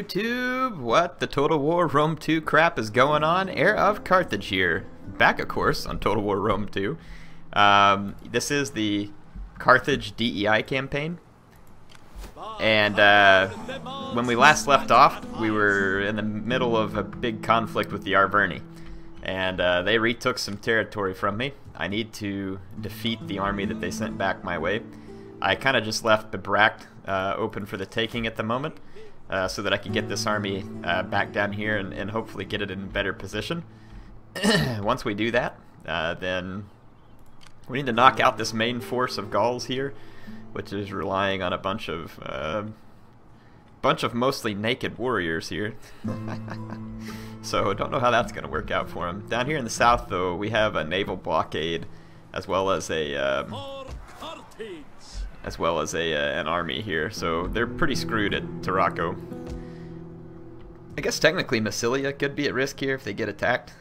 YouTube? What the Total War Rome 2 crap is going on? Heir of Carthage here. Back, of course, on Total War Rome 2. This is the Carthage DEI campaign. And when we last left off, we were in the middle of a big conflict with the Arverni. And they retook some territory from me. I need to defeat the army that they sent back my way. I kind of just left the Brack open for the taking at the moment, so that I can get this army back down here and hopefully get it in better position. Once we do that, then we need to knock out this main force of Gauls here, which is relying on a bunch of mostly naked warriors here. So don't know how that's going to work out for them. Down here in the south, though, we have a naval blockade as well as an army here. So they're pretty screwed at Tarraco. I guess technically Massilia could be at risk here if they get attacked.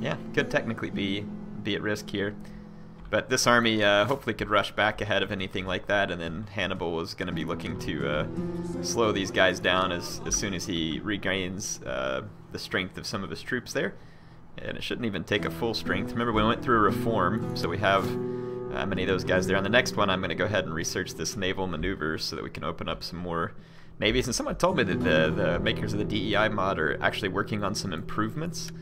Yeah, could technically be at risk here. But this army hopefully could rush back ahead of anything like that, and then Hannibal is going to be looking to slow these guys down as soon as he regains the strength of some of his troops there. And it shouldn't even take a full strength. Remember, we went through a reform, so we have many of those guys there. On the next one, I'm going to go ahead and research this naval maneuvers so that we can open up some more navies. And someone told me that the makers of the DEI mod are actually working on some improvements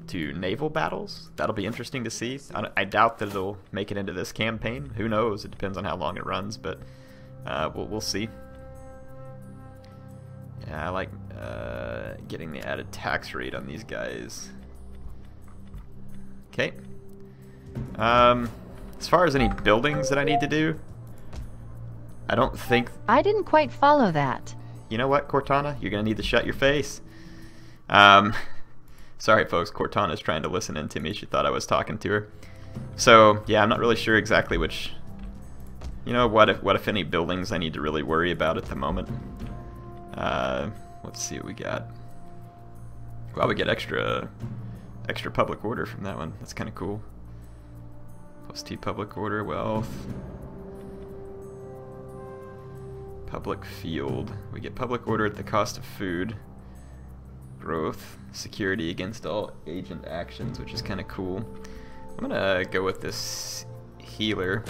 to naval battles. That'll be interesting to see. I doubt that it'll make it into this campaign. Who knows? It depends on how long it runs, but we'll see. Yeah, I like getting the added tax rate on these guys. Okay. As far as any buildings that I need to do, I don't think... I didn't quite follow that. You know what, Cortana? You're going to need to shut your face. Sorry, folks. Cortana's trying to listen in to me. She thought I was talking to her. So, yeah, I'm not really sure exactly which... You know, what if any buildings I need to really worry about at the moment. Let's see what we got. Well, we get extra public order from that one. That's kind of cool. Plus 2 public order, wealth. Public field. We get public order at the cost of food. Growth. Security against all agent actions, which is kind of cool. I'm gonna go with this healer.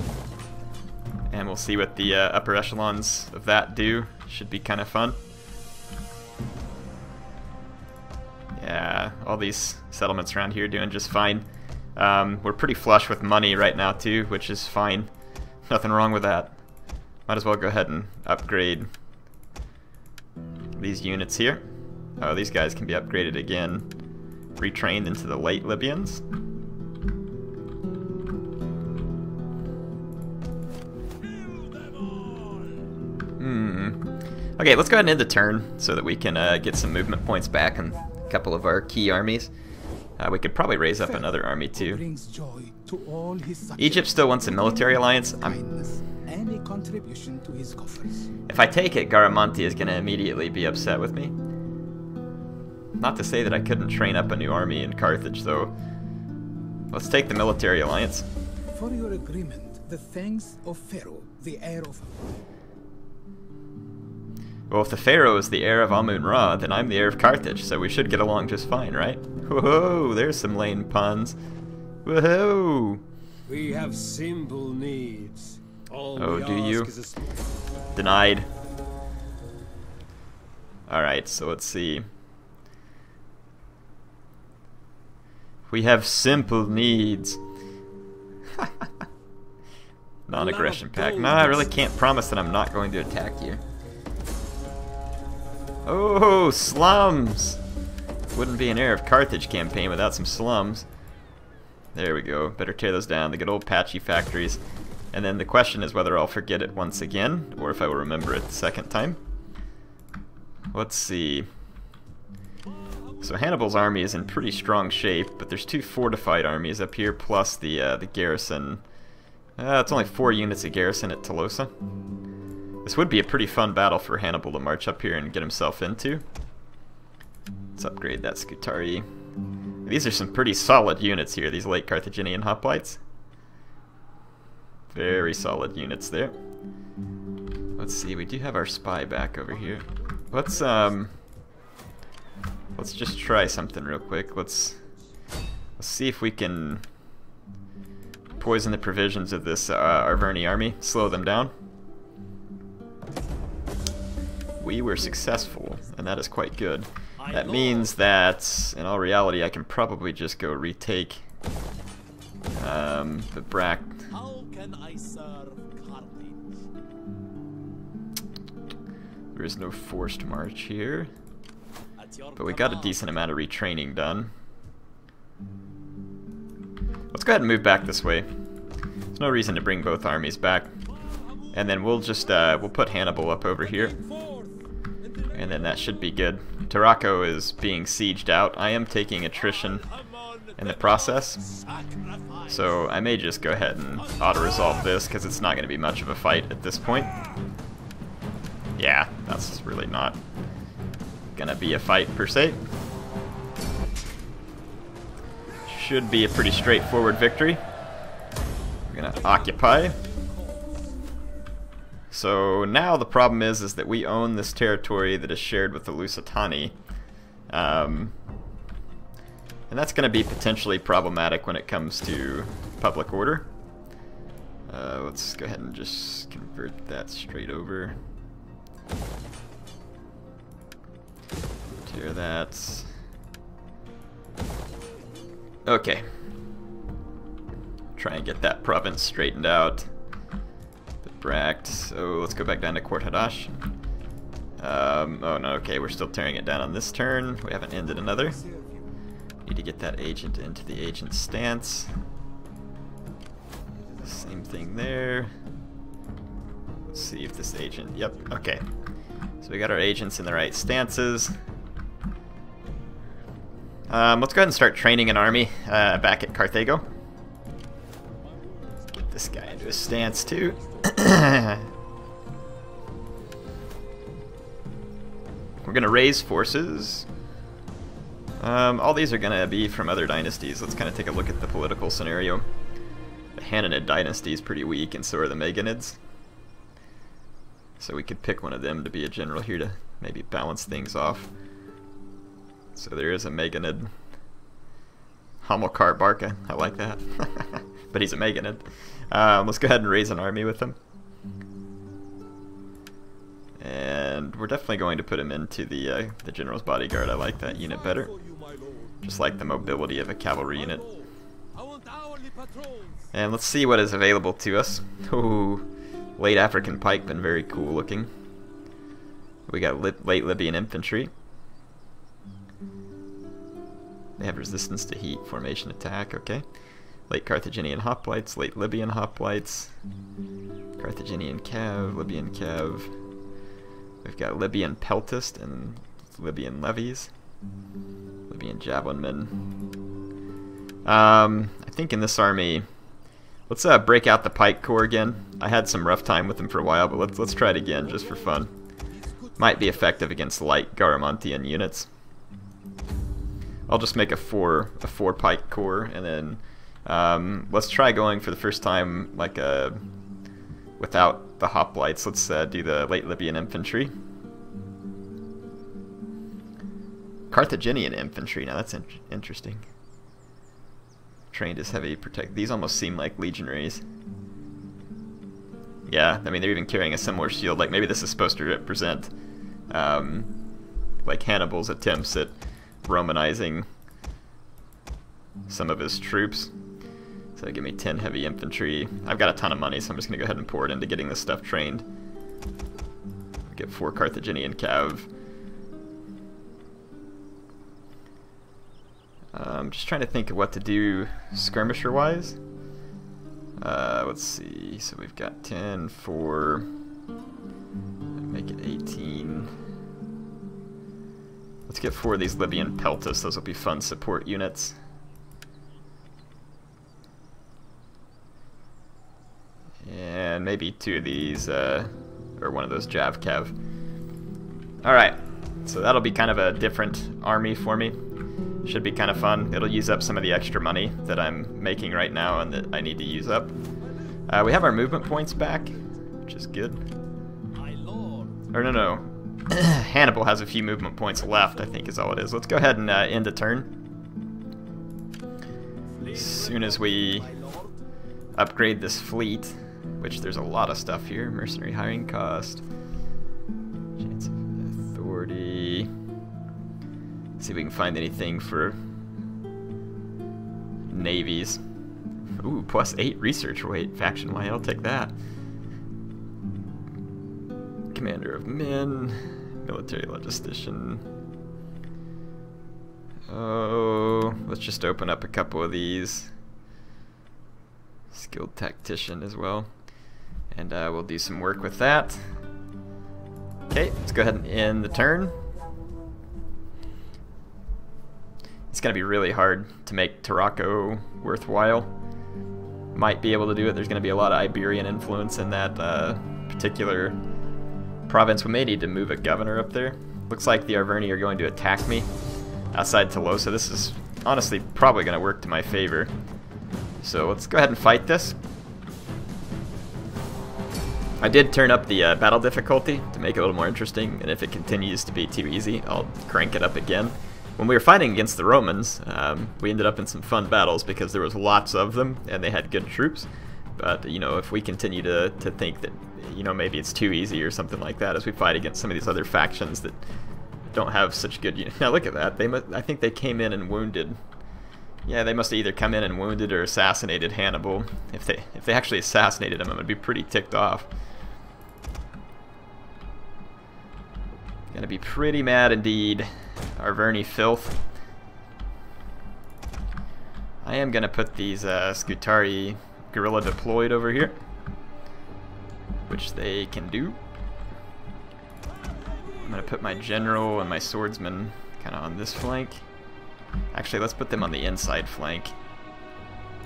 And we'll see what the upper echelons of that do. Should be kind of fun. Yeah, all these settlements around here doing just fine. We're pretty flush with money right now too, which is fine. Nothing wrong with that. Might as well go ahead and upgrade these units here. Oh, these guys can be upgraded again. Retrained into the late Libyans. Okay, let's go ahead and end the turn so that we can get some movement points back and a couple of our key armies. We could probably raise up another army too. Egypt still wants a military alliance. If I take it, Garamonti is going to immediately be upset with me. Not to say that I couldn't train up a new army in Carthage, though. Let's take the military alliance. For your agreement, the thanks of Pharaoh, the heir of... Well, if the Pharaoh is the heir of Amun-Ra, then I'm the heir of Carthage, so we should get along just fine, right? Whoa, there's some lame puns. Whoa! We have simple needs. Oh, do you? Denied. Alright, so let's see. We have simple needs. Non-aggression pact. No, I really can't promise that I'm not going to attack you. Oh, slums! Wouldn't be an heir of Carthage campaign without some slums. There we go. Better tear those down. The good old patchy factories. And then the question is whether I'll forget it once again, or if I will remember it the second time. Let's see. So Hannibal's army is in pretty strong shape, but there's 2 fortified armies up here, plus the garrison. It's only 4 units of garrison at Tlosa. This would be a pretty fun battle for Hannibal to march up here and get himself into. Let's upgrade that Scutari. These are some pretty solid units here, these late Carthaginian hoplites. Very solid units there. Let's see, we do have our spy back over here. Let's just try something real quick. Let's see if we can poison the provisions of this Arverni army, slow them down. We were successful, and that is quite good. That means that, in all reality, I can probably just go retake the Brack. How can I serve Carthage? There is no forced march here, At your but we got a command. decent amount of retraining done. Let's go ahead and move back this way. There's no reason to bring both armies back. And then we'll just, we'll put Hannibal up over here. And then that should be good. Tarraco is being sieged out. I am taking attrition in the process. So I may just go ahead and auto-resolve this, because it's not going to be much of a fight at this point. Yeah, that's really not going to be a fight per se. Should be a pretty straightforward victory. We're going to occupy. So now the problem is that we own this territory that is shared with the Lusitani. And that's going to be potentially problematic when it comes to public order. Let's go ahead and just convert that straight over. Tear that. Okay. Try and get that province straightened out. So let's go back down to Carthage. Oh no, okay, we're still tearing it down on this turn. We haven't ended another. Need to get that agent into the agent stance. Same thing there. Let's see if this agent, yep, okay. So we got our agents in the right stances. Let's go ahead and start training an army back at Carthago. Get this guy into a stance too. We're gonna raise forces. All these are gonna be from other dynasties. Let's kind of take a look at the political scenario. The Hananid dynasty is pretty weak, and so are the Meganids. So we could pick one of them to be a general here to maybe balance things off. So there is a Meganid. Hamilcar Barca, I like that. But he's a Meganid. Let's go ahead and raise an army with him. And we're definitely going to put him into the General's Bodyguard. I like that unit better. Just like the mobility of a cavalry unit. And let's see what is available to us. Ooh, late African pike, been very cool looking. We got late Libyan infantry. They have resistance to heat, formation attack, okay. Late Carthaginian hoplites, late Libyan hoplites, Carthaginian cav, Libyan cav. We've got Libyan peltist and Libyan levies, Libyan javelinmen. I think in this army, let's break out the pike corps again. I had some rough time with them for a while, but let's try it again just for fun. Might be effective against light Garamantian units. I'll just make a four pike corps, and then let's try going for the first time like without the hoplites. Let's do the late Libyan infantry. Carthaginian infantry, now that's interesting. Trained as heavy protect. These almost seem like legionaries. Yeah, I mean they're even carrying a similar shield. Like maybe this is supposed to represent like Hannibal's attempts at Romanizing some of his troops. So give me 10 heavy infantry. I've got a ton of money, so I'm just going to go ahead and pour it into getting this stuff trained. Get 4 Carthaginian cav. I'm just trying to think of what to do skirmisher-wise. Let's see. So we've got 10 for... make it 18. Let's get 4 of these Libyan peltists. Those will be fun support units. And maybe 2 of these, or one of those Jav Cav. Alright, so that'll be kind of a different army for me. Should be kind of fun. It'll use up some of the extra money that I'm making right now and that I need to use up. We have our movement points back, which is good. Or no. Hannibal has a few movement points left, I think is all it is. Let's go ahead and end the turn. As soon as we upgrade this fleet, which there's a lot of stuff here. Mercenary hiring cost. Chance of authority. See if we can find anything for navies. Ooh, +8 research rate. Faction wide, I'll take that. Commander of men. Military logistician. Oh, let's just open up a couple of these. Skilled tactician as well. And we'll do some work with that. Okay, let's go ahead and end the turn. It's going to be really hard to make Tarraco worthwhile. Might be able to do it. There's going to be a lot of Iberian influence in that particular province. We may need to move a governor up there. Looks like the Arverni are going to attack me outside Tlosa. This is honestly probably going to work to my favor. So let's go ahead and fight this. I did turn up the battle difficulty to make it a little more interesting, and if it continues to be too easy, I'll crank it up again. When we were fighting against the Romans, we ended up in some fun battles because there was lots of them and they had good troops. But, you know, if we continue to think that, you know, maybe it's too easy or something like that as we fight against some of these other factions that don't have such good units. Now look at that. I think they came in and wounded. Yeah, they must have either come in and wounded or assassinated Hannibal. If they actually assassinated him, I'm going to be pretty ticked off. Gonna be pretty mad indeed. Arverni filth. I am gonna put these Scutari guerrilla deployed over here, which they can do. I'm gonna put my general and my swordsman kind of on this flank. Actually, let's put them on the inside flank.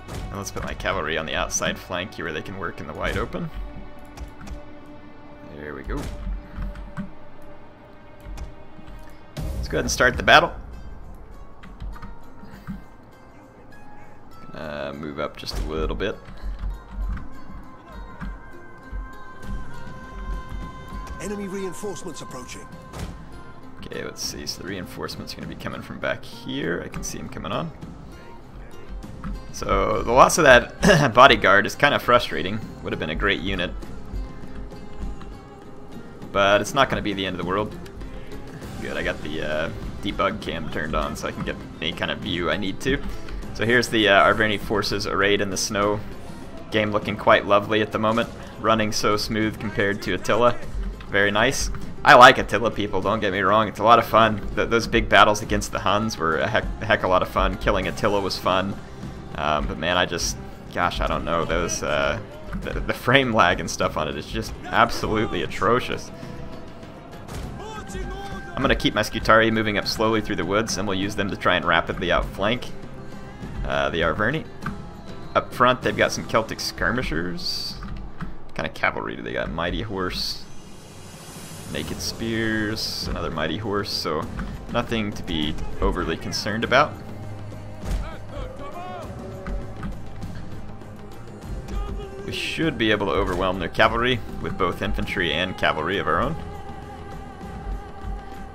And let's put my cavalry on the outside flank here where they can work in the wide open. There we go. Let's go ahead and start the battle. Move up just a little bit. Enemy reinforcements approaching. Okay, let's see. So the reinforcements are going to be coming from back here. I can see them coming on. So the loss of that bodyguard is kind of frustrating. Would have been a great unit. But it's not going to be the end of the world. Good, I got the debug cam turned on so I can get any kind of view I need to. So here's the Arverni forces arrayed in the snow. Game looking quite lovely at the moment. Running so smooth compared to Attila. Very nice. I like Attila, people, don't get me wrong. It's a lot of fun. Those big battles against the Huns were a heck of a lot of fun. Killing Attila was fun. But man, gosh, I don't know. Those the frame lag and stuff on it is just absolutely atrocious. I'm going to keep my Scutari moving up slowly through the woods, and we'll use them to try and rapidly outflank the Arverni. Up front, they've got some Celtic skirmishers. What kind of cavalry do they got? Mighty horse, naked spears, another mighty horse, so nothing to be overly concerned about. We should be able to overwhelm their cavalry with both infantry and cavalry of our own.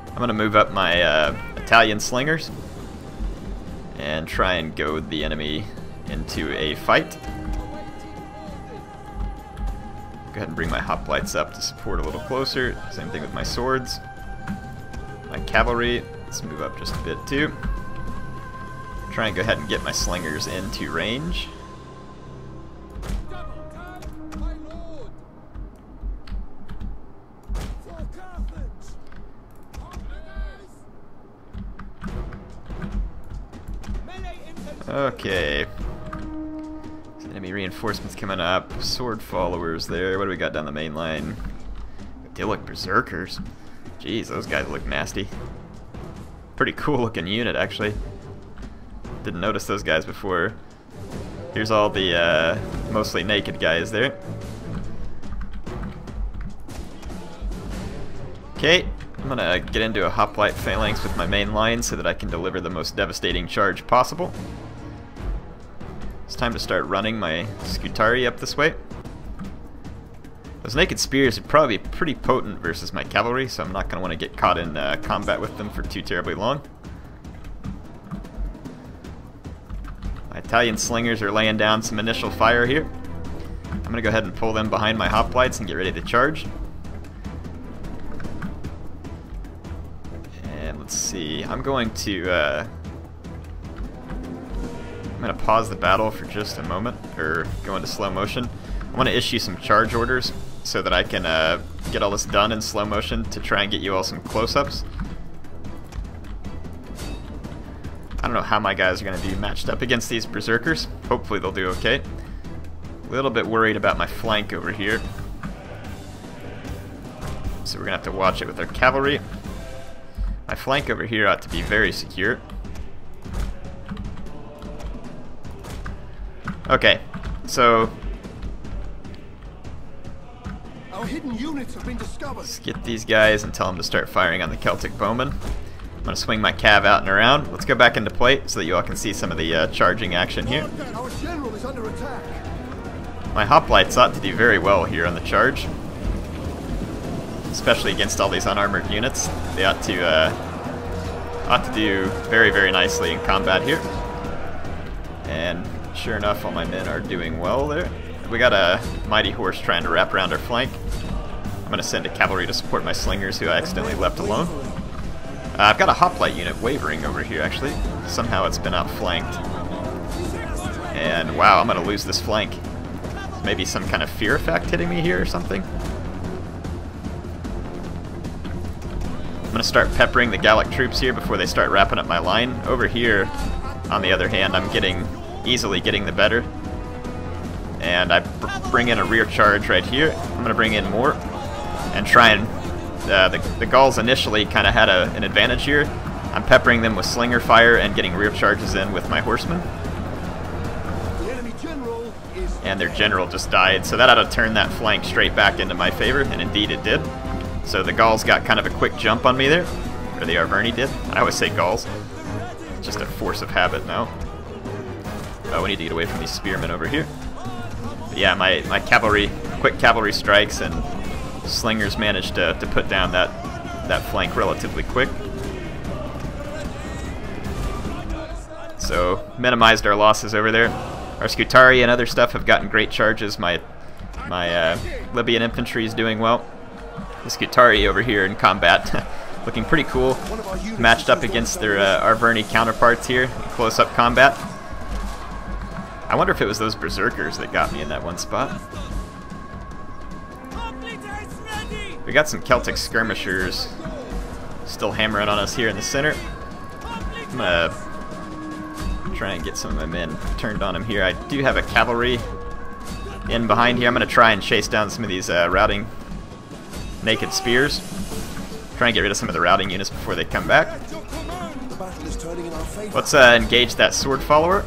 I'm going to move up my Italian slingers and try and goad the enemy into a fight. Go ahead and bring my hoplites up to support a little closer. Same thing with my swords. My cavalry, let's move up just a bit too. Try and go ahead and get my slingers into range. Okay. So enemy reinforcements coming up. Sword followers there. What do we got down the main line? Idyllic berserkers. Jeez, those guys look nasty. Pretty cool looking unit, actually. Didn't notice those guys before. Here's all the mostly naked guys there. Okay, I'm gonna get into a hoplite phalanx with my main line so that I can deliver the most devastating charge possible. It's time to start running my Scutari up this way. Those naked spears would probably be pretty potent versus my cavalry, so I'm not going to want to get caught in combat with them for too terribly long. My Italian slingers are laying down some initial fire here. I'm going to go ahead and pull them behind my hoplites and get ready to charge. And let's see, I'm going to pause the battle for just a moment, or go into slow motion. I want to issue some charge orders so that I can get all this done in slow motion to try and get you all some close-ups. I don't know how my guys are going to be matched up against these berserkers. Hopefully they'll do okay. A little bit worried about my flank over here, so we're going to have to watch it with our cavalry. My flank over here ought to be very secure. Okay, so Our hidden units have been discovered. let's get these guys and tell them to start firing on the Celtic bowmen. I'm going to swing my cav out and around. Let's go back into plate so that you all can see some of the charging action here. Our general is under attack. My hoplites ought to do very well here on the charge, especially against all these unarmored units. They ought to do very, very nicely in combat here. And sure enough, all my men are doing well there. We got a mighty horse trying to wrap around our flank. I'm going to send a cavalry to support my slingers, who I accidentally left alone. I've got a hoplite unit wavering over here, actually. Somehow it's been outflanked. And wow, I'm going to lose this flank. Maybe some kind of fear effect hitting me here or something. I'm going to start peppering the Gallic troops here before they start wrapping up my line. Over here, on the other hand, I'm easily getting the better. And I bring in a rear charge right here. I'm going to bring in more and try and... the Gauls initially kind of had an advantage here. I'm peppering them with slinger fire and getting rear charges in with my horsemen. The enemy general is And their general just died, so that ought to turn that flank straight back into my favor, and indeed it did. So the Gauls got kind of a quick jump on me there, or the Arverni did. I always say Gauls. It's just a force of habit now. Oh, we need to get away from these spearmen over here. But yeah, my cavalry, quick cavalry strikes and slingers managed to put down that flank relatively quick. So minimized our losses over there. Our Scutari and other stuff have gotten great charges. My Libyan infantry is doing well. The Scutari over here in combat looking pretty cool. Matched up against their Arverni counterparts here in close-up combat. I wonder if it was those berserkers that got me in that one spot. We got some Celtic skirmishers still hammering on us here in the center. I'm gonna try and get some of my men turned on him here. I do have a cavalry in behind here. I'm gonna try and chase down some of these routing naked spears. Try and get rid of some of the routing units before they come back. the battle is turning in our favor. Let's engage that sword follower.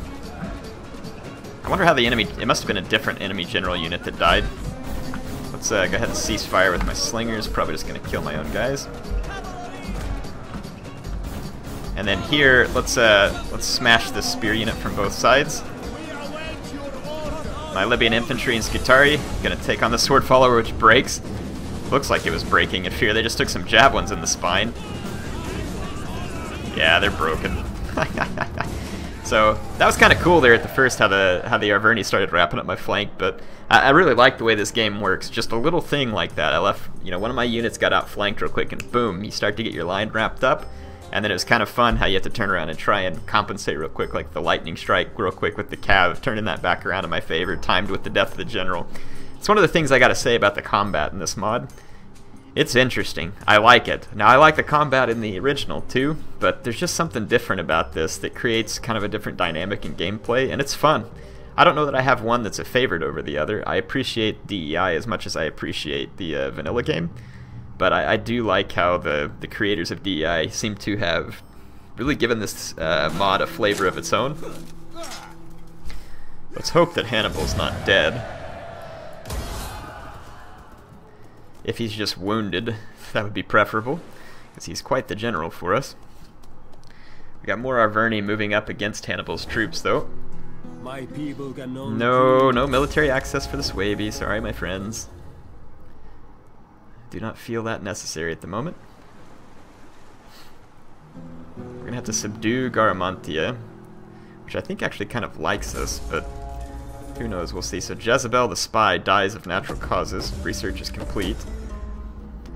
I wonder how the enemy... It must have been a different enemy general unit that died. Let's go ahead and cease fire with my slingers. Probably just going to kill my own guys. And then here, let's smash this spear unit from both sides. My Libyan infantry and Scutari going to take on the sword follower, which breaks. Looks like it was breaking in fear. They just took some javelins in the spine. Yeah, they're broken. So that was kind of cool there at the first, how the Arverni started wrapping up my flank. But I really like the way this game works. Just a little thing like that. I left, one of my units got outflanked real quick, and boom, you start to get your line wrapped up. And then it was kind of fun how you have to turn around and try and compensate real quick, like the lightning strike real quick with the cav, turning that back around in my favor, timed with the death of the general. It's one of the things I got to say about the combat in this mod. It's interesting. I like it. Now, I like the combat in the original too, but there's just something different about this that creates kind of a different dynamic in gameplay, and it's fun. I don't know that I have one that's a favorite over the other. I appreciate DEI as much as I appreciate the vanilla game, but I do like how the creators of DEI seem to have really given this mod a flavor of its own. Let's hope that Hannibal's not dead. If he's just wounded, that would be preferable, because he's quite the general for us. We got more Arverni moving up against Hannibal's troops, though. My people can only No military access for the Swaby. Sorry, my friends. Do not feel that necessary at the moment. We're gonna have to subdue Garamantia, which I think actually kind of likes us, but who knows, we'll see. So Jezebel the spy dies of natural causes. Research is complete.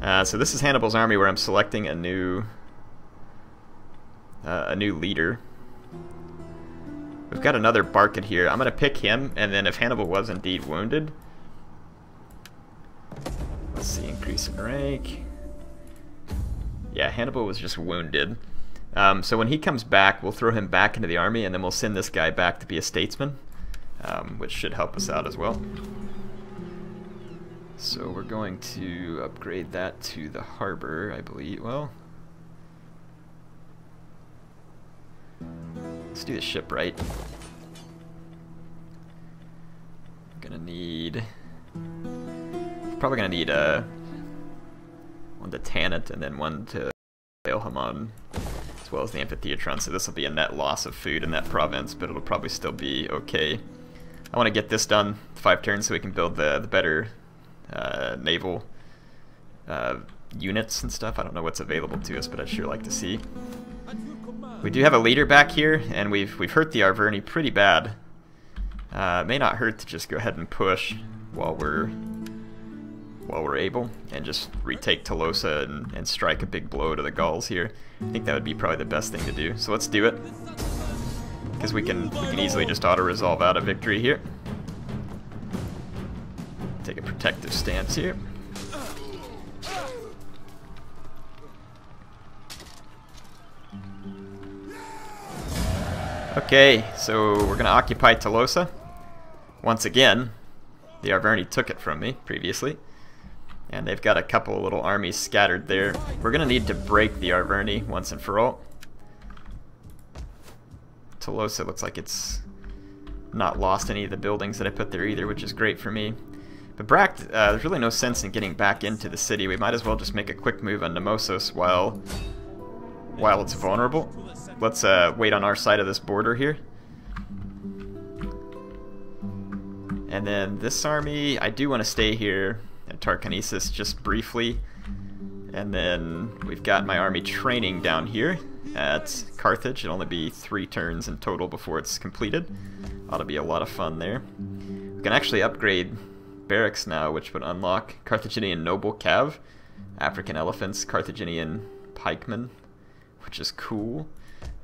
So this is Hannibal's army where I'm selecting a new leader. We've got another Barkid here. I'm gonna pick him, and then if Hannibal was indeed wounded, let's see, increase in rank. Yeah, Hannibal was just wounded. So when he comes back, we'll throw him back into the army, and then we'll send this guy back to be a statesman, which should help us out as well. So we're going to upgrade that to the harbor, I believe. Well, let's do the shipwright. We're gonna need, probably gonna need one to Tanit and then one to Bailhamon, as well as the Amphitheatron. So this will be a net loss of food in that province, but it'll probably still be okay. I want to get this done 5 turns so we can build the better naval units and stuff. I don't know what's available to us, but I'd sure like to see. We do have a leader back here, and we've hurt the Arverni pretty bad. It may not hurt to just go ahead and push while we're able, and just retake Tlosa and strike a big blow to the Gauls here. I think that would be probably the best thing to do. So let's do it, because we can easily just auto-resolve out a victory here. Take a protective stance here. Okay, so we're going to occupy Tlosa. Once again, the Arverni took it from me previously, and they've got a couple little armies scattered there. We're going to need to break the Arverni once and for all. Tlosa looks like it's not lost any of the buildings that I put there either, which is great for me. But Brack, there's really no sense in getting back into the city. We might as well just make a quick move on Nemausus while it's vulnerable. Let's wait on our side of this border here. And then this army, I do want to stay here at Tarkanesis just briefly. And then we've got my army training down here at Carthage. It'll only be 3 turns in total before it's completed. Ought to be a lot of fun there. We can actually upgrade barracks now, which would unlock Carthaginian Noble Cav, African Elephants, Carthaginian Pikemen, which is cool.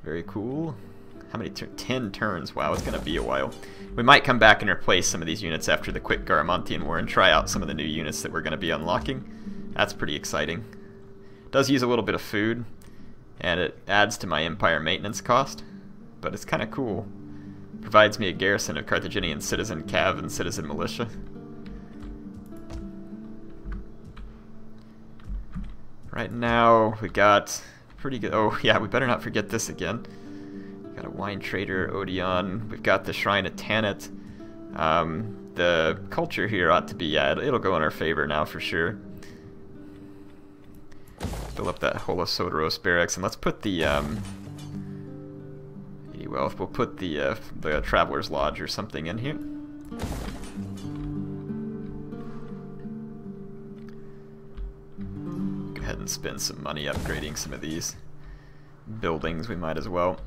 Very cool. How many 10 turns? Wow, it's going to be a while. We might come back and replace some of these units after the quick Garamantian War and try out some of the new units that we're going to be unlocking. That's pretty exciting. It does use a little bit of food, and it adds to my empire maintenance cost, but it's kind of cool. Provides me a garrison of Carthaginian citizen cav and citizen militia. Right now we got pretty good. Oh yeah, we better not forget this again. Got a wine trader, Odeon. We've got the Shrine of Tanit. The culture here ought to be, yeah, it'll go in our favor now for sure. Fill up that Holosoteros barracks, and let's put the well, we'll put the Traveler's Lodge or something in here. Go ahead and spend some money upgrading some of these buildings. We might as well.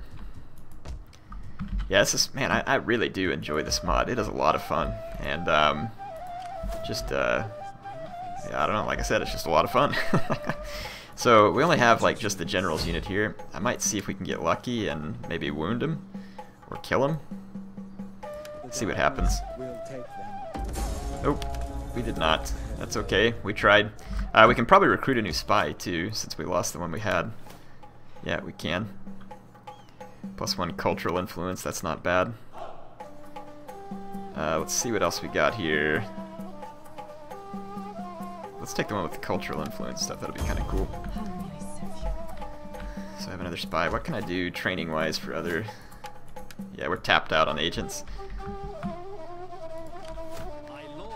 Yeah, this is, man, I really do enjoy this mod. It is a lot of fun, and yeah, I don't know, like I said, it's just a lot of fun. So we only have like just the general's unit here. I might see if we can get lucky and maybe wound him or kill him. See what happens. Nope, we did not. That's okay, we tried. We can probably recruit a new spy too, since we lost the one we had. Yeah, we can. +1 cultural influence, that's not bad. Let's see what else we got here. Let's take the one with the cultural influence stuff, that'll be kind of cool. So I have another spy. What can I do training-wise for other... Yeah, we're tapped out on agents.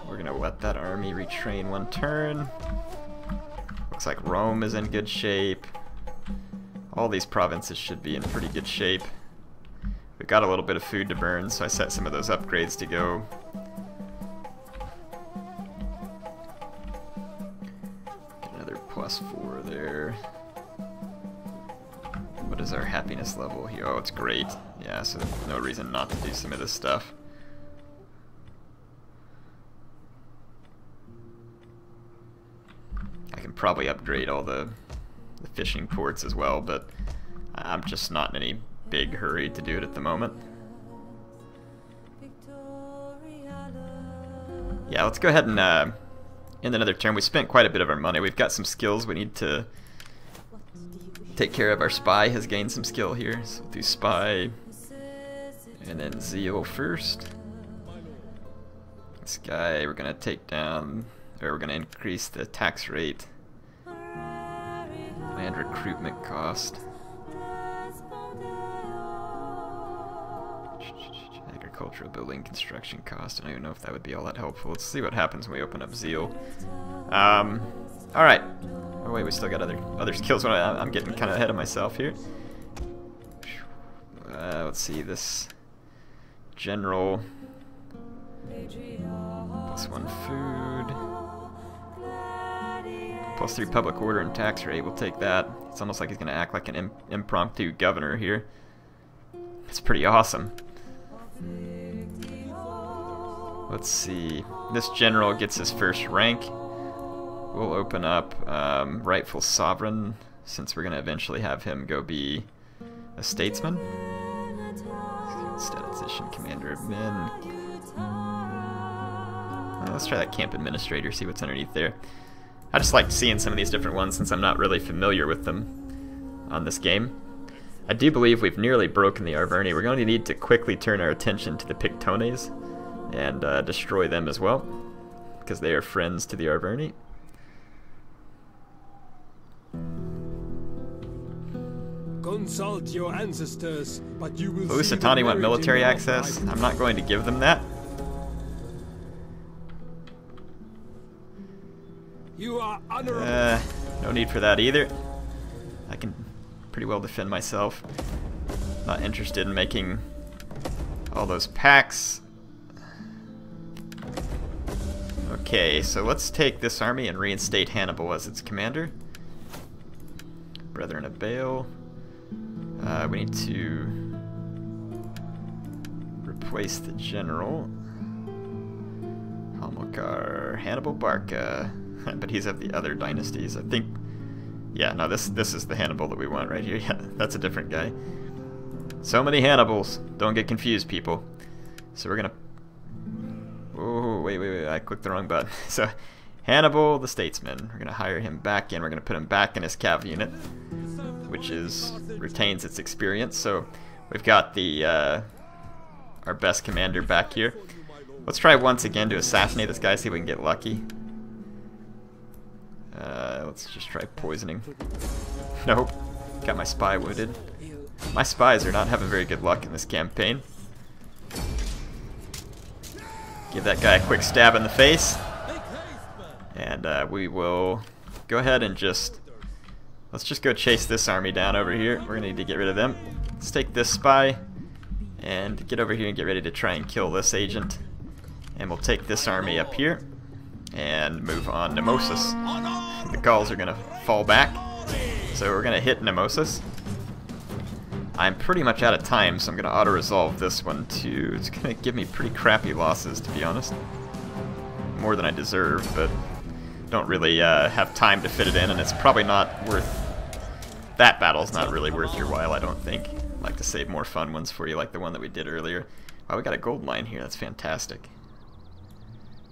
We're gonna let that army retrain 1 turn. Looks like Rome is in good shape. All these provinces should be in pretty good shape. We've got a little bit of food to burn, so I set some of those upgrades to go. +4 there. What is our happiness level here? Oh, it's great. Yeah, so no reason not to do some of this stuff. I can probably upgrade all the fishing ports as well, but I'm just not in any big hurry to do it at the moment. Yeah, let's go ahead and end another turn. We spent quite a bit of our money. We've got some skills. We need to take care of. Our spy has gained some skill here, so we'll do spy and then zeal first. This guy we're gonna take down, or we're gonna increase the tax rate and recruitment cost. Agricultural building construction cost. I don't even know if that would be all that helpful. Let's see what happens when we open up zeal. Alright. Oh wait, we still got other skills. I'm getting kind of ahead of myself here. Let's see, this general +1 food, +3 public order and tax rate. We'll take that. It's almost like he's going to act like an impromptu governor here. It's pretty awesome. Let's see. This general gets his first rank. We'll open up rightful sovereign, since we're going to eventually have him go be a statesman. Statistician, commander of men. Let's try that camp administrator, see what's underneath there. I just like seeing some of these different ones since I'm not really familiar with them on this game. I do believe we've nearly broken the Arverni. We're going to need to quickly turn our attention to the Pictones and destroy them as well, because they are friends to the Arverni. Consult your ancestors, but you will Lusitani want military access. I'm not going to give them that. You are honorable. No need for that either. I can pretty well defend myself. Not interested in making all those packs. Okay, so let's take this army and reinstate Hannibal as its commander. Brethren of Baal. We need to replace the general. Hamilcar, Hannibal Barca. But he's of the other dynasties, I think. Yeah, no, this is the Hannibal that we want right here. Yeah, that's a different guy. So many Hannibals. Don't get confused, people. So we're gonna... Oh, wait, I clicked the wrong button. So, Hannibal, the statesman. We're gonna hire him back in. We're gonna put him back in his cav unit, which retains its experience. So, we've got the our best commander back here. Let's try once again to assassinate this guy, see if we can get lucky. Let's just try poisoning. Nope. Got my spy wounded. My spies are not having very good luck in this campaign. Give that guy a quick stab in the face. And we will go ahead and let's just go chase this army down over here. We're going to need to get rid of them. Let's take this spy and get over here and get ready to try and kill this agent. And we'll take this army up here and move on Nemausus. The Gauls are going to fall back, so we're going to hit Nemausus. I'm pretty much out of time, so I'm going to auto-resolve this one too. It's going to give me pretty crappy losses, to be honest. More than I deserve, but don't really have time to fit it in, and it's probably not worth... That battle's not really worth your while, I don't think. I'd like to save more fun ones for you, like the one that we did earlier. Wow, we got a gold mine here, that's fantastic.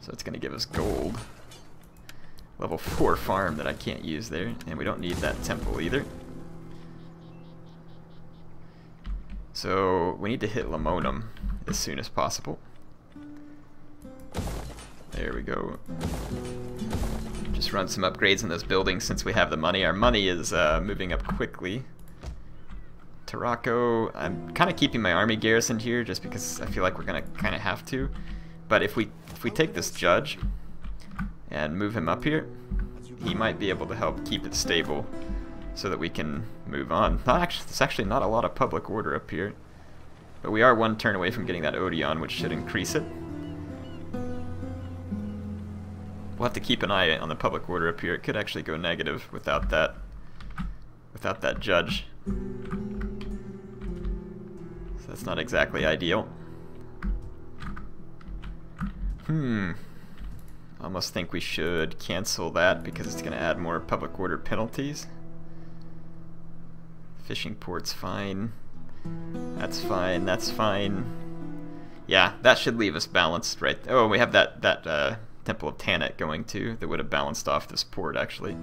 So it's going to give us gold. Level 4 farm that I can't use there, and we don't need that temple either. So we need to hit Lamonum as soon as possible. There we go. Just run some upgrades in those buildings since we have the money. Our money is moving up quickly. Tarraco, I'm kind of keeping my army garrisoned here just because I feel like we're going to kind of have to. But if we take this judge and move him up here, he might be able to help keep it stable so that we can move on. There's actually not a lot of public order up here, but we are one turn away from getting that Odeon, which should increase it. we'll have to keep an eye on the public order up here. It could actually go negative without that judge. So that's not exactly ideal. Almost think we should cancel that because it's going to add more public order penalties. Fishing port's fine. That's fine. That's fine. Yeah, that should leave us balanced, right? Oh, we have that Temple of Tanit going too. That would have balanced off this port actually.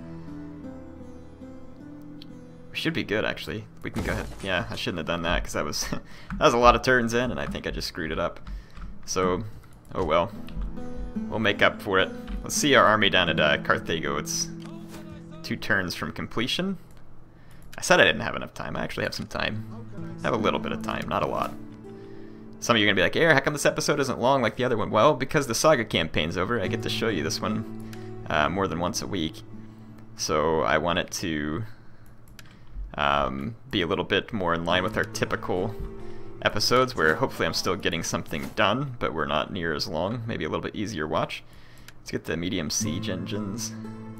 We should be good actually. We can go ahead. Yeah, I shouldn't have done that because that was that was a lot of turns in, and I think I just screwed it up. So, oh well. We'll make up for it. Let's see our army down at Carthago. It's 2 turns from completion. I said I didn't have enough time. I actually have some time. I have a little bit of time, not a lot. Some of you are going to be like, Air, how come this episode isn't long like the other one? Well, because the Saga campaign's over, I get to show you this one more than once a week. So I want it to be a little bit more in line with our typical episodes, where hopefully I'm still getting something done, but we're not near as long. Maybe a little bit easier watch. Let's get the medium siege engines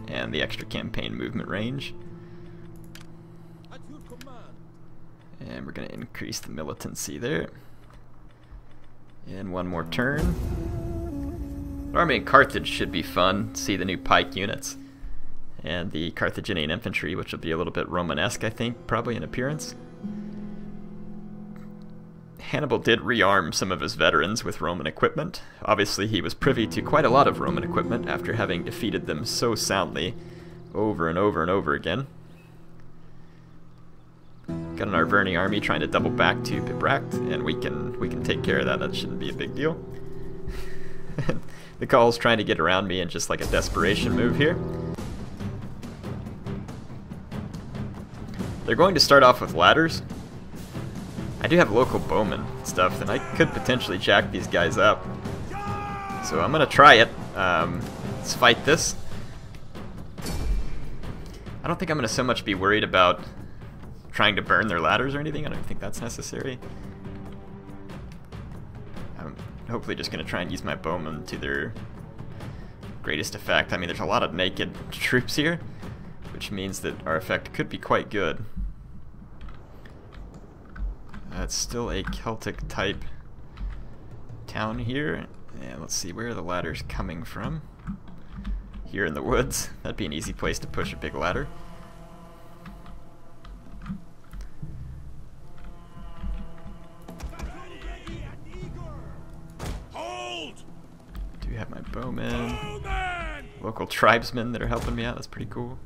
and the extra campaign movement range. And we're going to increase the militancy there. And one more turn. Army in Carthage should be fun. See the new pike units. And the Carthaginian infantry, which will be a little bit Romanesque, I think, probably in appearance. Hannibal did rearm some of his veterans with Roman equipment. Obviously, he was privy to quite a lot of Roman equipment after having defeated them so soundly over and over and over again. Got an Arverni army trying to double back to Brack, and we can take care of that. That shouldn't be a big deal. The Gaul's trying to get around me in just like a desperation move here. They're going to start off with ladders. I do have local bowmen and stuff, and I could potentially jack these guys up. So I'm going to try it. Let's fight this. I don't think I'm going to so much be worried about trying to burn their ladders or anything. I don't think that's necessary. I'm hopefully just going to try and use my bowmen to their greatest effect. I mean, there's a lot of naked troops here, which means that our effect could be quite good. It's still a Celtic type town here, and let's see, where are the ladders coming from? Here in the woods. That'd be an easy place to push a big ladder. Hold! Do have my bowmen. Local tribesmen that are helping me out. That's pretty cool.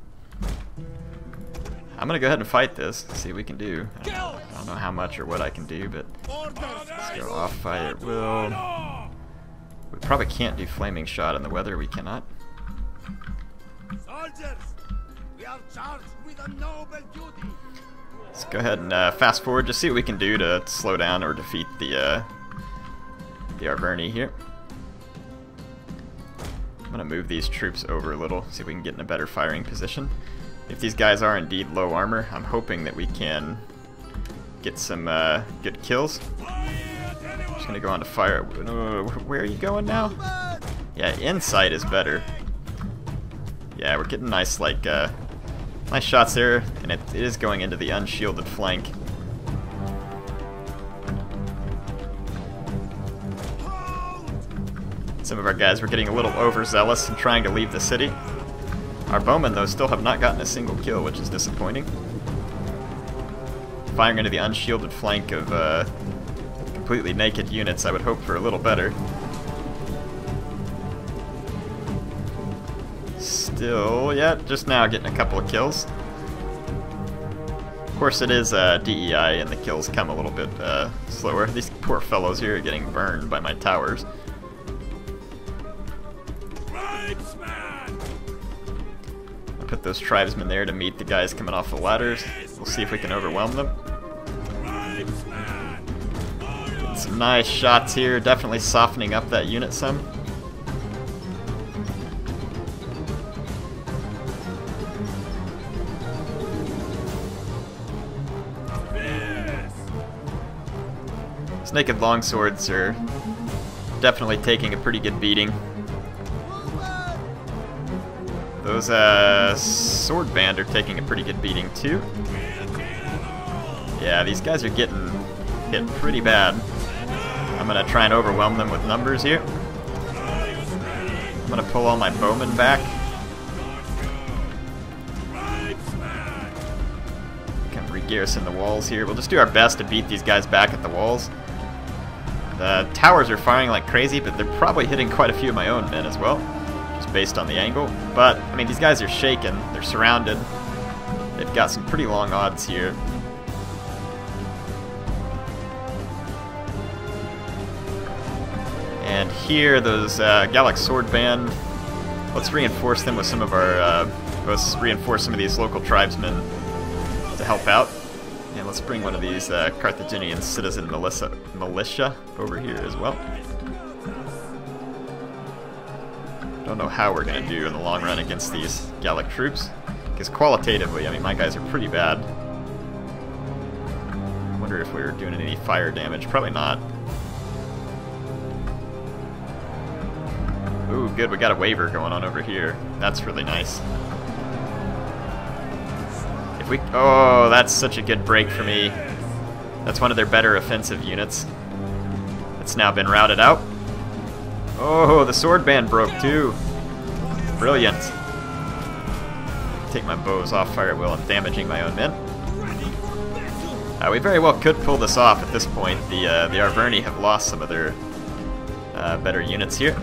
I'm gonna go ahead and fight this, see what we can do. I don't know how much or what I can do, but let's go off fight at will. We probably can't do flaming shot in the weather. We cannot. Soldiers, we are charged with a noble duty. Let's go ahead and fast forward, just see what we can do to slow down or defeat the Arverni here. I'm gonna move these troops over a little, see if we can get in a better firing position. If these guys are indeed low armor, I'm hoping that we can get some good kills. Just gonna go on to fire. Where are you going now? Yeah, inside is better. Yeah, we're getting nice, like, nice shots there, and it is going into the unshielded flank. Some of our guys were getting a little overzealous and trying to leave the city. Our bowmen, though, still have not gotten a single kill, which is disappointing. Firing into the unshielded flank of completely naked units, I would hope for a little better. Still, yeah, just now getting a couple of kills. Of course, it is DEI, and the kills come a little bit slower. These poor fellows here are getting burned by my towers. Put those tribesmen there to meet the guys coming off the ladders. We'll see if we can overwhelm them. Getting some nice shots here, definitely softening up that unit some. These naked longswords are definitely taking a pretty good beating. Those sword band are taking a pretty good beating too. Yeah, these guys are getting hit pretty bad. I'm gonna try and overwhelm them with numbers here. I'm gonna pull all my bowmen back. Kind of re-garrison the walls here. We'll just do our best to beat these guys back at the walls. The towers are firing like crazy, but they're probably hitting quite a few of my own men as well, just based on the angle. But, I mean, these guys are shaken. They're surrounded. They've got some pretty long odds here. And here, those Gallic Sword Band, let's reinforce them with some of our, let's reinforce some of these local tribesmen to help out. And let's bring one of these Carthaginian citizen militia over here as well. Don't know how we're going to do in the long run against these Gallic troops, because qualitatively, I mean, my guys are pretty bad. I wonder if we were doing any fire damage. Probably not. Ooh, good, we got a waiver going on over here. That's really nice. If we... Oh, that's such a good break for me. That's one of their better offensive units. It's now been routed out. Oh, the sword band broke too. Brilliant. Take my bows off fire at will and damaging my own men. We very well could pull this off at this point. The Arverni have lost some of their better units here.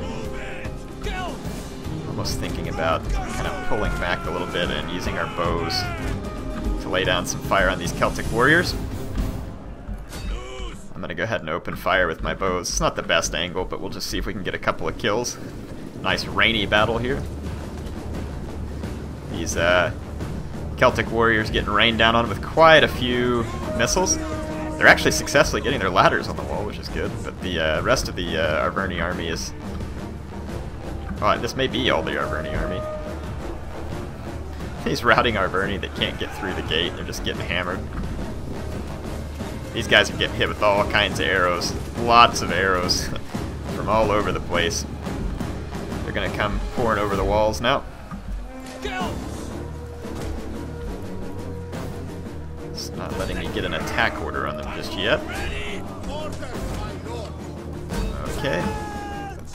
Almost thinking about kind of pulling back a little bit and using our bows to lay down some fire on these Celtic warriors. I'm going to go ahead and open fire with my bows. It's not the best angle, but we'll just see if we can get a couple of kills. Nice rainy battle here. These Celtic warriors getting rained down on with quite a few missiles. They're actually successfully getting their ladders on the wall, which is good, but the rest of the Arverni army is... Oh, this may be all the Arverni army. These routing Arverni that can't get through the gate, they're just getting hammered. These guys are getting hit with all kinds of arrows. Lots of arrows from all over the place. They're gonna come pouring over the walls now. It's not letting me get an attack order on them just yet. Okay.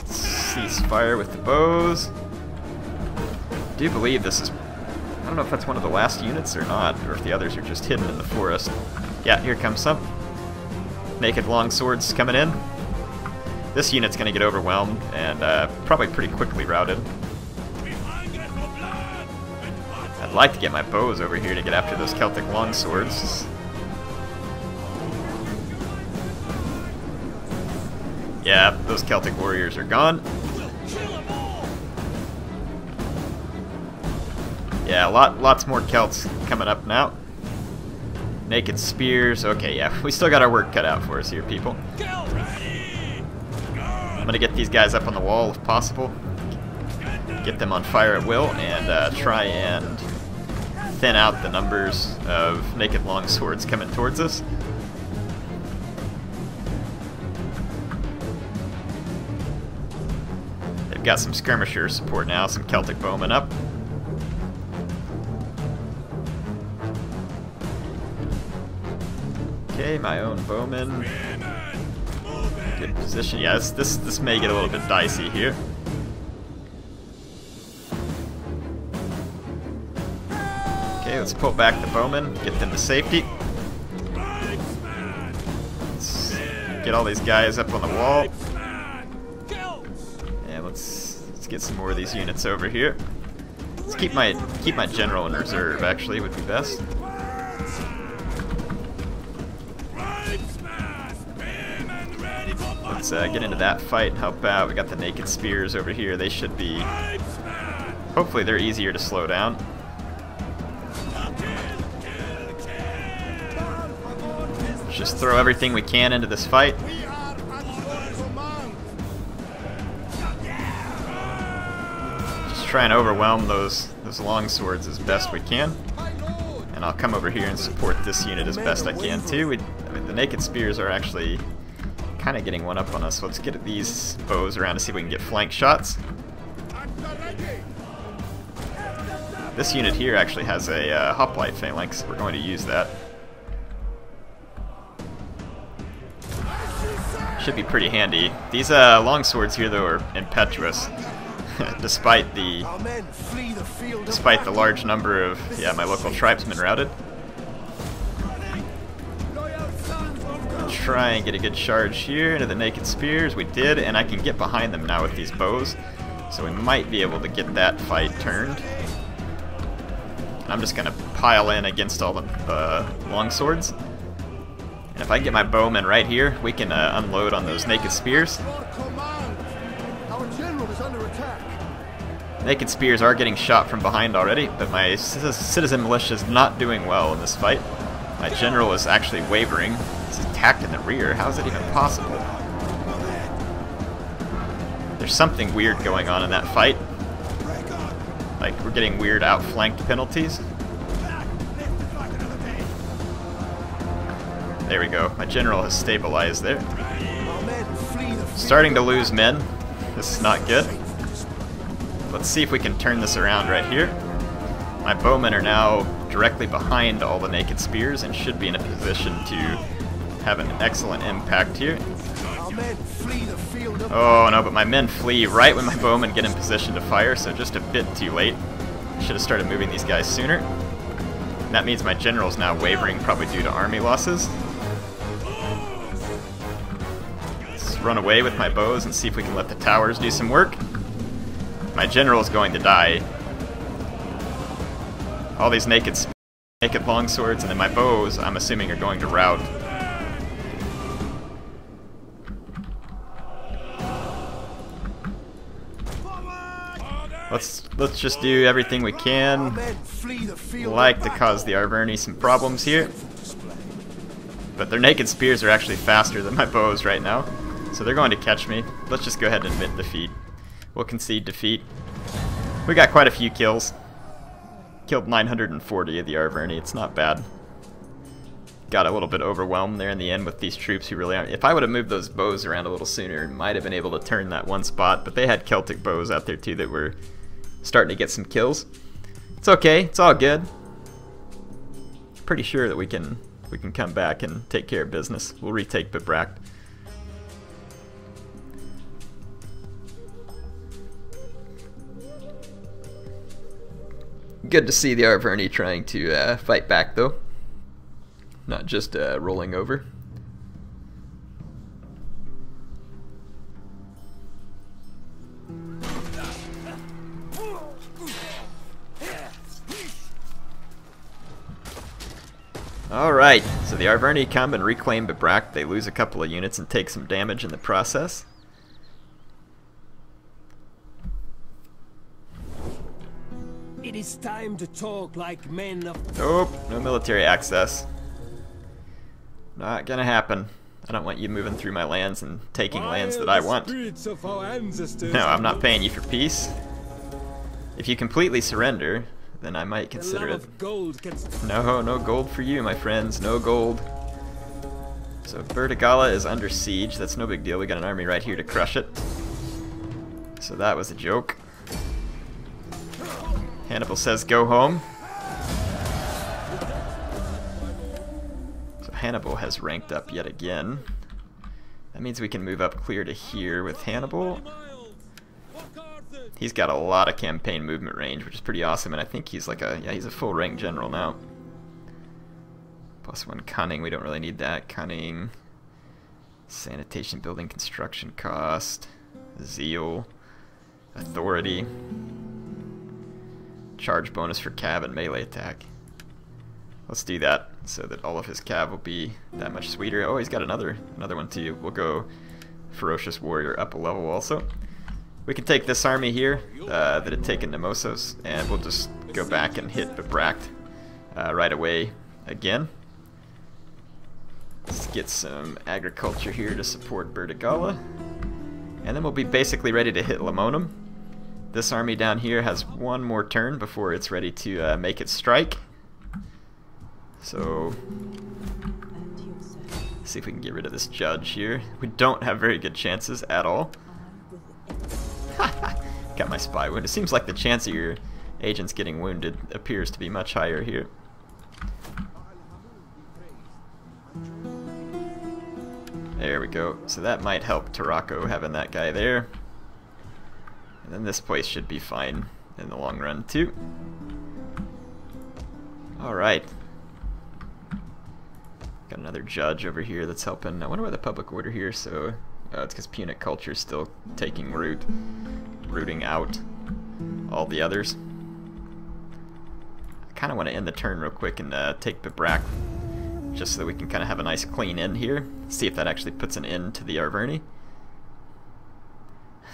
Cease fire with the bows. I do believe this is... I don't know if that's one of the last units or not, or if the others are just hidden in the forest. Yeah, here comes some. Naked longswords coming in. This unit's going to get overwhelmed and probably pretty quickly routed. I'd like to get my bows over here to get after those Celtic longswords. Yeah, those Celtic warriors are gone. Yeah, lots more Celts coming up now. Naked spears. Okay, yeah, we still got our work cut out for us here, people. I'm gonna get these guys up on the wall if possible. Get them on fire at will and try and thin out the numbers of naked longswords coming towards us. They've got some skirmisher support now, some Celtic bowmen up. Okay, my own bowman. Good position. Yeah, this may get a little bit dicey here. Okay, let's pull back the bowmen, get them to safety. Let's get all these guys up on the wall. And let's get some more of these units over here. Let's keep my general in reserve. Actually, would be best. Let's get into that fight and help out. We got the naked spears over here. They should be... Hopefully they're easier to slow down. Let's just throw everything we can into this fight. Just try and overwhelm those long swords as best we can. And I'll come over here and support this unit as best I can too. I mean, the naked spears are actually kind of getting one up on us. Let's get these bows around to see if we can get flank shots. This unit here actually has a hoplite phalanx. We're going to use that. Should be pretty handy. These longswords here, though, are impetuous. despite the large number of my local tribesmen routed. Try and get a good charge here into the naked spears. We did, and I can get behind them now with these bows, so we might be able to get that fight turned. I'm just gonna pile in against all the longswords, and if I can get my bowmen right here, we can unload on those naked spears. Naked spears are getting shot from behind already, but my citizen militia is not doing well in this fight. My general is actually wavering. He's attacked in the rear. How is it even possible? There's something weird going on in that fight. Like, we're getting weird outflanked penalties. There we go. My general has stabilized there. Starting to lose men. This is not good. Let's see if we can turn this around right here. My bowmen are now directly behind all the naked spears and should be in a position to have an excellent impact here. Oh no, but my men flee right when my bowmen get in position to fire, so just a bit too late. Should have started moving these guys sooner. And that means my general's now wavering, probably due to army losses. Let's run away with my bows and see if we can let the towers do some work. My general is going to die. All these naked longswords, and then my bows, I'm assuming, are going to rout. Let's just do everything we can. Like to cause the Arverni some problems here. But their naked spears are actually faster than my bows right now, so they're going to catch me. Let's just go ahead and admit defeat. We'll concede defeat. We got quite a few kills. Killed 940 of the Arverni. It's not bad. Got a little bit overwhelmed there in the end with these troops who really aren't. If I would have moved those bows around a little sooner, might have been able to turn that one spot. But they had Celtic bows out there too that were starting to get some kills. It's okay. It's all good. Pretty sure that we can come back and take care of business. We'll retake the Brack. Good to see the Arverni trying to fight back, though. Not just rolling over. Alright, so the Arverni come and reclaim the Brack. They lose a couple of units and take some damage in the process. It is time to talk like men of... Nope, no military access. Not gonna happen. I don't want you moving through my lands and taking lands that I want. No, I'm not paying you for peace. If you completely surrender, then I might consider it. No, no gold for you, my friends. No gold. So Bertigala is under siege. That's no big deal. We got an army right here to crush it. So that was a joke. Hannibal says go home. So Hannibal has ranked up yet again. That means we can move up clear to here with Hannibal. He's got a lot of campaign movement range, which is pretty awesome, and I think he's like he's a full rank general now. +1 cunning, we don't really need that. Cunning, sanitation, building, construction cost, zeal, authority. Charge bonus for cav and melee attack. Let's do that so that all of his cav will be that much sweeter. Oh, he's got another one too. We'll go ferocious warrior up a level also. We can take this army here that had taken Nemausus, and we'll just go back and hit the Brack right away again. Let's get some agriculture here to support Bertigala, and then we'll be basically ready to hit Lamonum. This army down here has one more turn before it's ready to make its strike. So, see if we can get rid of this judge here. We don't have very good chances at all. Got my spy wound. It seems like the chance of your agents getting wounded appears to be much higher here. There we go. So that might help Tarako having that guy there. And then this place should be fine in the long run too. Alright. Got another judge over here that's helping. I wonder why the public order here, so it's because Punic culture is still taking root, rooting out all the others. I kind of want to end the turn real quick and take the Brack, just so that we can kind of have a nice clean end here. See if that actually puts an end to the Arverni.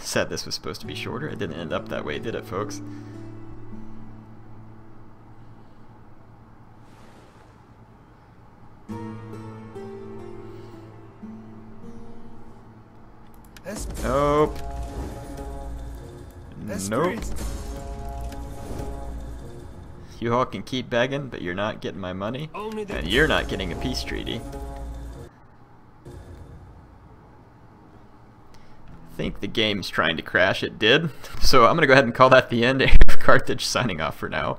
Said this was supposed to be shorter. It didn't end up that way, did it, folks? Nope. Nope. You all can keep begging, but you're not getting my money, and you're not getting a peace treaty. I think the game's trying to crash. It did. So I'm going to go ahead and call that the end. HeirofCarthage signing off for now.